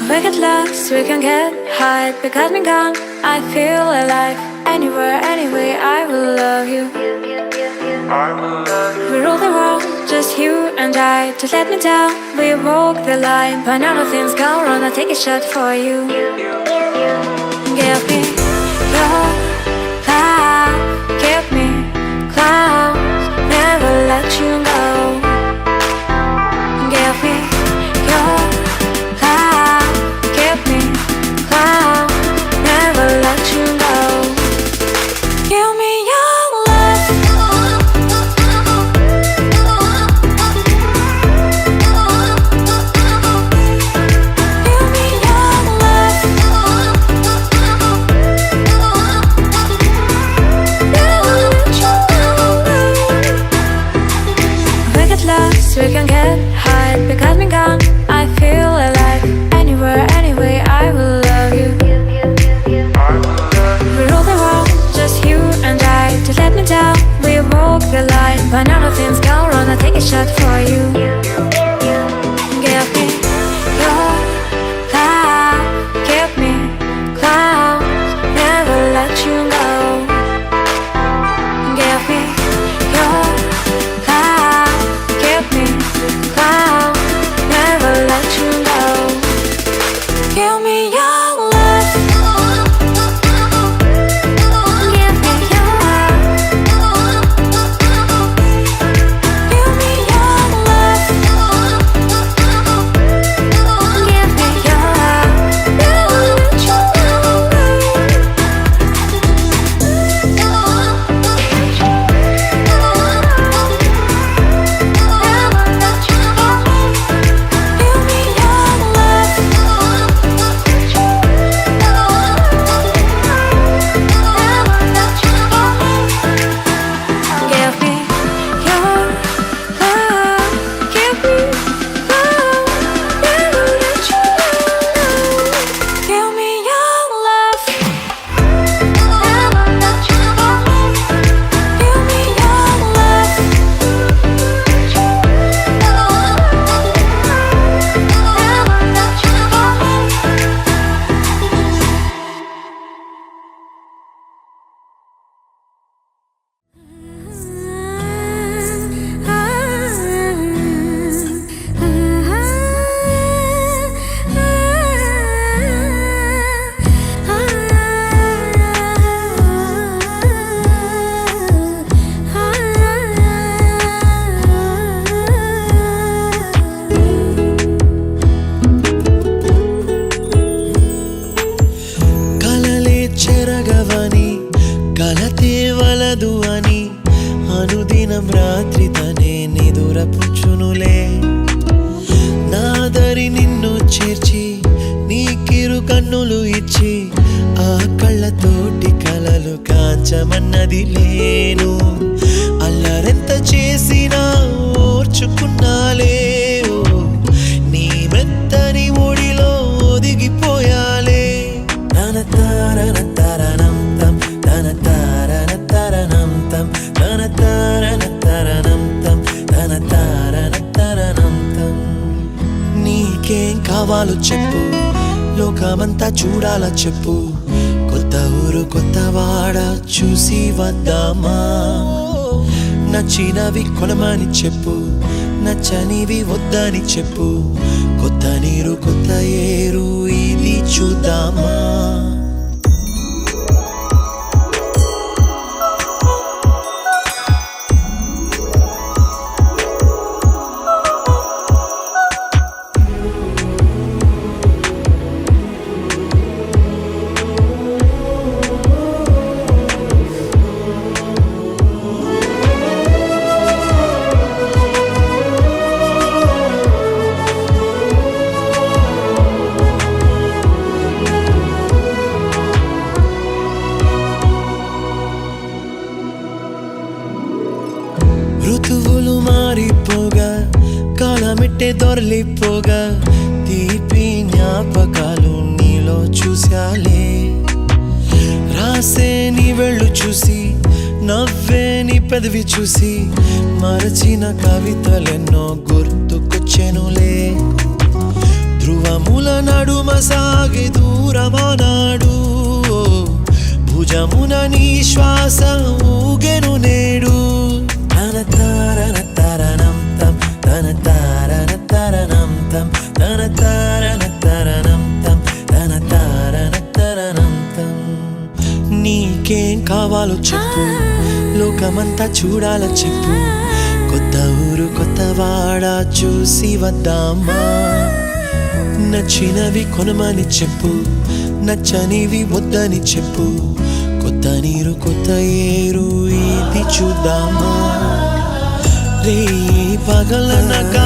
We get lost, we can get high. Because we're gone, I feel alive. Anywhere, anyway, I will love you. We rule the world, just you and I. Just let me down, we walk the line. But now nothing's gone wrong, I'll take a shot for you. Give me your love, give me clouds, never let you go. Give me your love, give me clouds, never let you go. Give me your love. Give me your love. Never let you go. We get lost, we can get high. Because we're gone, I feel alive. Anywhere, anyway, I will love you. We rule the world, just you and I. Just let me down, we walk the line. But now nothing's gone wrong, I'll take a shot for you. Give me your love, give me clouds, never let you go. Give me your love, give me clouds, never let you go. Give me your love. Give me your love. Give me your love. Give me your love. Never let you go. Give me your love. Give me your love, give me love, never let you go. Give me your love, never let you go. Give me your love, never let you go. కలలే చెరగవని కలతే వలదు అని అనుదినం రాత్రి తనే నిదురపుచ్చునులే నాదరి నిన్ను చేర్చి నీ కిరు కన్నులు ఇచ్చి ఆ కళ్ళతోటి కలలు కాంచమన్నది లేను అల్లరెంత చేసినా ఓర్చుకున్నాలే ఓ, నీ మెత్తని ఒడిలో ఒదిగిపోయాలే తన తారన తరణం తం తన తారన తరణం తం తన తారన తరణం తం తన తారన తరణం తం నీకేం కావాలో చెప్పు లోకమంతా చూడాలా చెప్పు కొత్త ఊరు కొత్త వాడ చూసి వద్దామా నచ్చినవి కొనమని చెప్పు నచ్చనివి వద్దని చెప్పు కొత్త నీరు కొత్త ఏరు ఇది చూద్దామా అంటే దొరలిపోగా తీపి జ్ఞాపకాలు నీలో చూశాలే. రాసే నీ వెళ్ళు చూసి నవ్వే నీ పెదవి చూసి మరచిన కవితలెన్నో గుర్తుకొచ్చెనులే. ధ్రువముల నడుమ సాగే దూరమానాడు భుజమున నీ శ్వాస ఊగెను నేడు. తన తారన తరణం తం తన తారన తరణం తం తన తారన తరణం తం తన తారన తరణం తం. నీకేం కావాలో చెప్పు, లోకమంతా చూడాల చెప్పు, కొత్త ఊరు కొత్త వాడ చూసి వద్దామా. నచ్చినవి కొనమని చెప్పు, నచ్చనివి వద్దని చెప్పు, కొత్త నీరు కొత్త ఏరు ఇది చూద్దామా. రే పగలనక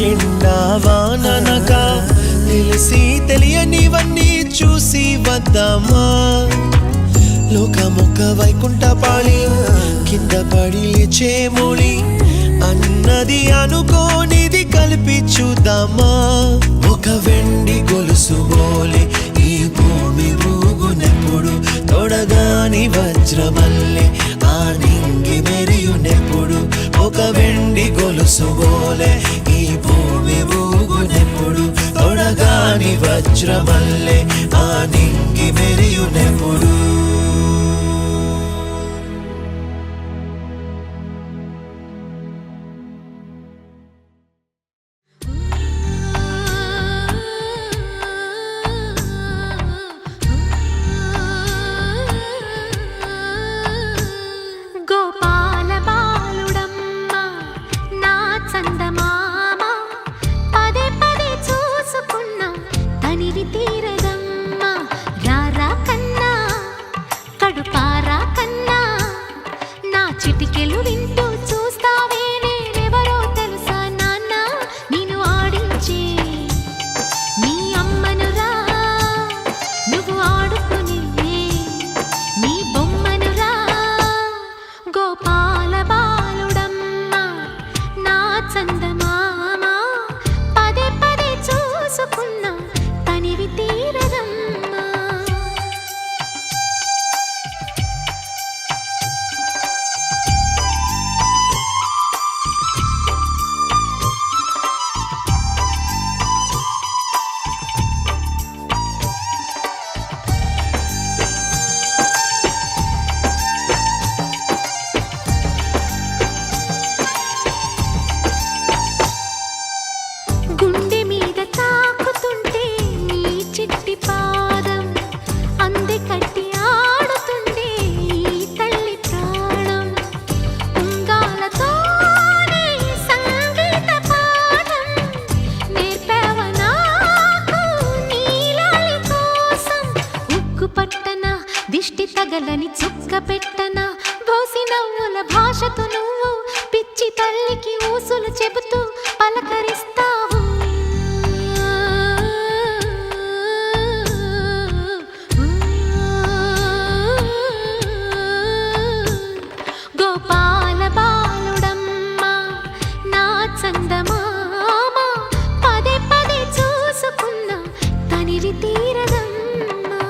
ఎండా వాననక తెలిసి తెలియనివన్నీ చూసి వద్దామా. లోకమొక్క వైకుంఠపాళి కింద పడి లేచే మోళి అన్నది అనుకోనిది కలిపి చూద్దామా. ఒక వెండి గొలుసు బోలే ఈ భూమి ఊగునెప్పుడు, తొడగాని వజ్రమల్లె ఆ నింగి మెరియునెప్పుడు. ఒక వెండి గొలుసు బోలే ఈ భూమి ఊగునెప్పుడు, తొడగాని వజ్రమల్లె ఆ నింగి మెరియునెప్పుడు. చిటికెలు వింటూ చూస్తావే నేనెవరో తెలుసా నాన్న, నేను ఆడించే నీ అమ్మనురా, నువ్వు ఆడుకునే నీ బొమ్మనురా. గోపాల బాలుడమ్మ నా చందమామ, పదే పదే చూసుకున్నా తనివి తీరదమ్మా. గుండె మీద తాకుతుంటే నీ చిట్టి పాదం, అంది కట్టి ఆడుతుండే ఈ తల్లి ప్రాణం. ఉంగాలతోనే సంగీత పాఠం నేర్పావ నాకు నీలాలి కోసం. ఉక్కు పట్టన దిష్టి తగలని చుక్క పెట్టన, బోసి నవ్వుల భాషతో నువ్వు పిచ్చి తల్లికి ఊసులు చెబుతూ పలకరిస్తావు. గోపాల బాలుడమ్మ నా చందమామ, పదే పదే చూసుకున్నా తనివి తీరదమ్మా.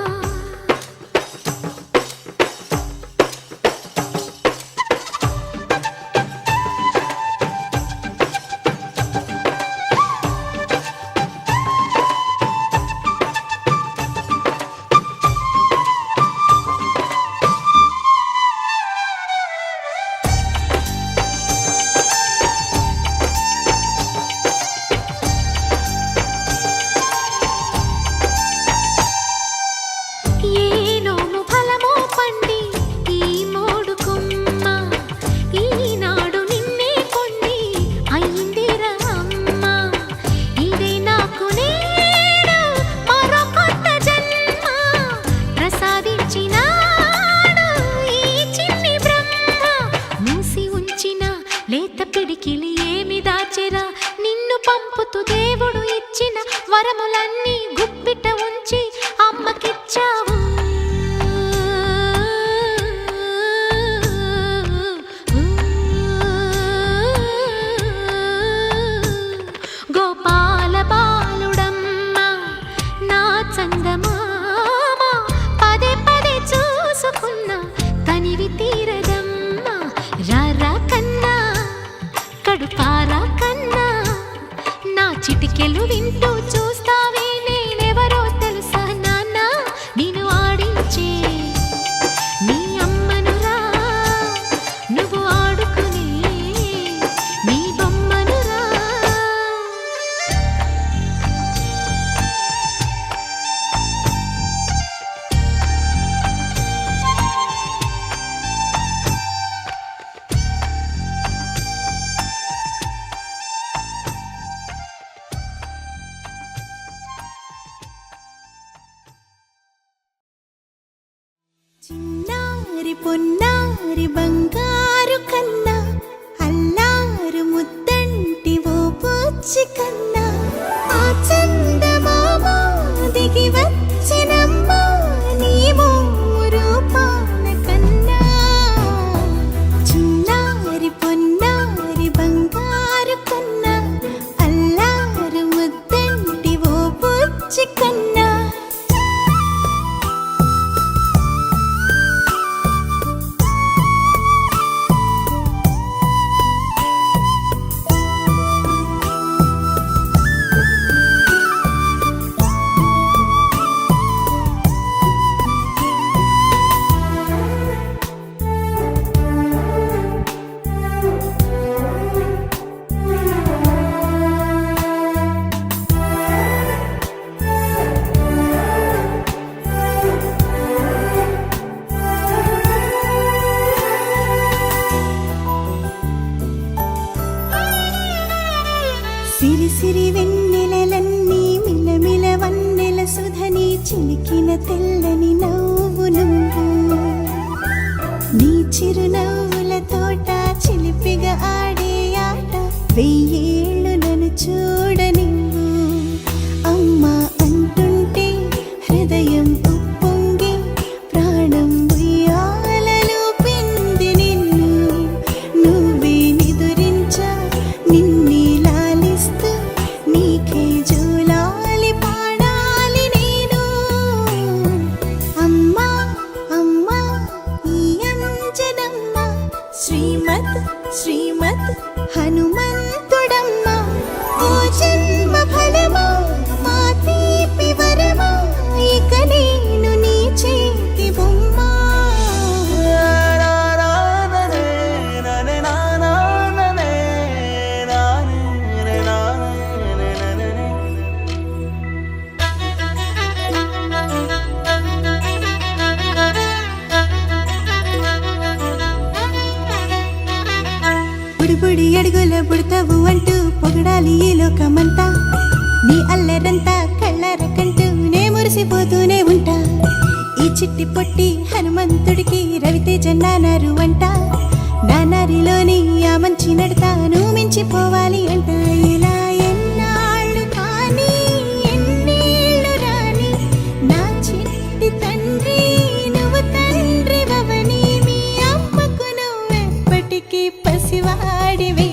చిన్నారి పొన్నారి బంగారు కన్నా అల్లారు ముద్దంటి ఓ పూచి కన్నా ఆ చందమామ దిగి వచ్చినమ్మ నీ రూపాల కన్నా చిన్నారి పొన్నారి బంగారు కన్నా అల్లారు ముద్దంటి ఓ పూచి కన్నా సిరి సిరి వెన్నెలలన్నీ మిలమిల వన్నెల సుధని చిలికిన తెల్లని నవ్వు నువ్వు నీ చిరునవ్వుల తోట చిలిపిగా ఆడే ఆట వెయ్యేళ్ళు నన్ను చూడనివ్వు అమ్మా అంటుంటే హృదయం ఉప్పొంగి ప్రాణం ఉయ్యాలలో పిండి నిన్ను నువ్వే నిదురించా నిన్నే లాలిస్తూ నీకే జూలాలి పాడాలి నేను అమ్మా అమ్మా ఈ అంజనమ్మ శ్రీమత్ శ్రీమత్ హనుమంతుడమ్మ ఓ జన్మ ఫలమా మా తీపి వరమా ఇక నేను నీ చేతి బొమ్మ బుడిబుడి అడుగుల బుడతావు అంటూ పొగడాలి ఈ లోకమంతా నీ అల్లరంతా కళ్ళరకంటూ నే మురిసిపోతూనే ఉంటా ఈ చిట్టి పొట్టి హనుమంతుడికి రవితేజ నానారు అంట నానారిలోని ఆ మంచి నడతాను మించిపోవాలి అంట ఇలా ఎన్నాళ్ళు కానీ ఎన్నేళ్ళు రాని నా చిట్టి తండ్రి నువ్వు తండ్రి భవని మీ అమ్మకు నువ్వెప్పటికీ పసివాడివి